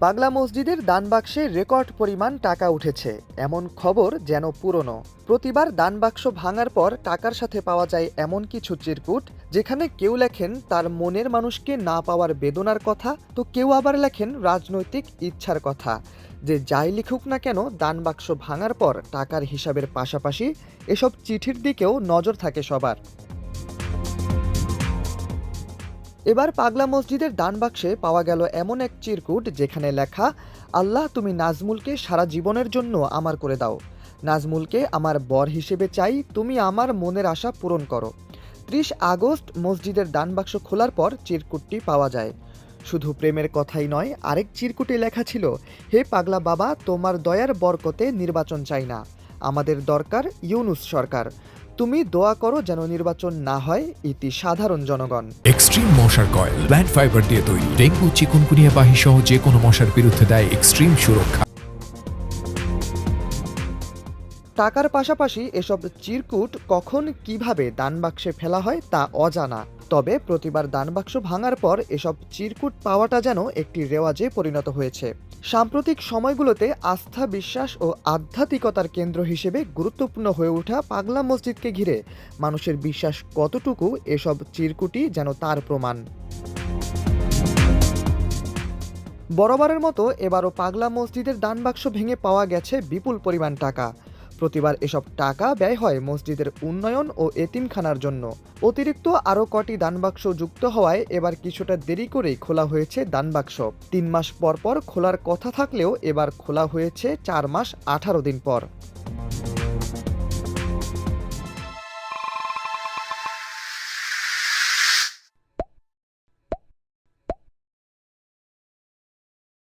পাগলা মসজিদের দানবাক্সে রেকর্ড পরিমাণ টাকা উঠেছে এমন খবর যেন পুরনো। প্রতিবার দানবাক্স ভাঙার পর টাকার সাথে পাওয়া যায় এমন কিছু চিরকুট, যেখানে কেউ লেখেন তার মনের মানুষকে না পাওয়ার বেদনার কথা, তো কেউ আবার লেখেন রাজনৈতিক ইচ্ছার কথা। যে যাই লিখুক না কেন, দানবাক্স ভাঙার পর টাকার হিসাবের পাশাপাশি এসব চিঠির দিকেও নজর থাকে সবার। এবার পাগলা মসজিদের দানবাক্সে পাওয়া গেল এমন এক চিরকুট, যেখানে লেখা, আল্লাহ তুমি নাজমুলকে সারা জীবনের জন্য আমার করে দাও। নাজমুলকে আমার বর হিসেবে চাই, তুমি আমার মনের আশা পূরণ করো। 30 আগস্ট মসজিদের দানবাক্স খোলার পর চিরকুটটি পাওয়া যায়। শুধু প্রেমের কথাই নয়, আরেক চিরকুটে লেখা ছিল, হে পাগলা বাবা, তোমার দয়ার বরকতে নির্বাচন চাই না, আমাদের দরকার ইউনূস সরকার। তুমি দোয়া করো যেন নির্বাচন না হয়, ইতি সাধারণ জনগণ। এক্সট্রিম মশার কয়েল প্ল্যান্ট ফাইবার দিয়ে তৈরি, ডেঙ্গু চিকুনগুনিয়া বাহি সহ যে কোনো মশার বিরুদ্ধে দেয় এক্সট্রিম সুরক্ষা। টাকার পাশাপাশি এসব চিরকুট কখন কিভাবে দানবাক্সে ফেলা হয় তা অজানা। তবে প্রতিবার দানবাক্স ভাঙার পর এসব চিরকুট পাওয়াটা যেন একটি রেওয়াজে পরিণত হয়েছে। সাম্প্রতিক সময়গুলোতে আস্থা, বিশ্বাস ও আধ্যাত্মিকতার কেন্দ্র হিসেবে গুরুত্বপূর্ণ হয়ে ওঠা পাগলা মসজিদকে ঘিরে মানুষের বিশ্বাস কতটুকু, এসব চিরকুটই যেন তার প্রমাণ। বরাবরের মতো এবারও পাগলা মসজিদের দানবাক্স ভেঙে পাওয়া গেছে বিপুল পরিমাণ টাকা। প্রতিবার এসব টাকা ব্যয় হয় মসজিদের উন্নয়ন ও এতিমখানার জন্য। অতিরিক্ত আরও কটি দানবাক্স যুক্ত হওয়ায় এবার কিছুটা দেরি করেই খোলা হয়েছে দানবাক্স। 3 মাস পর পর খোলার কথা থাকলেও এবার খোলা হয়েছে 4 মাস 18 দিন পর।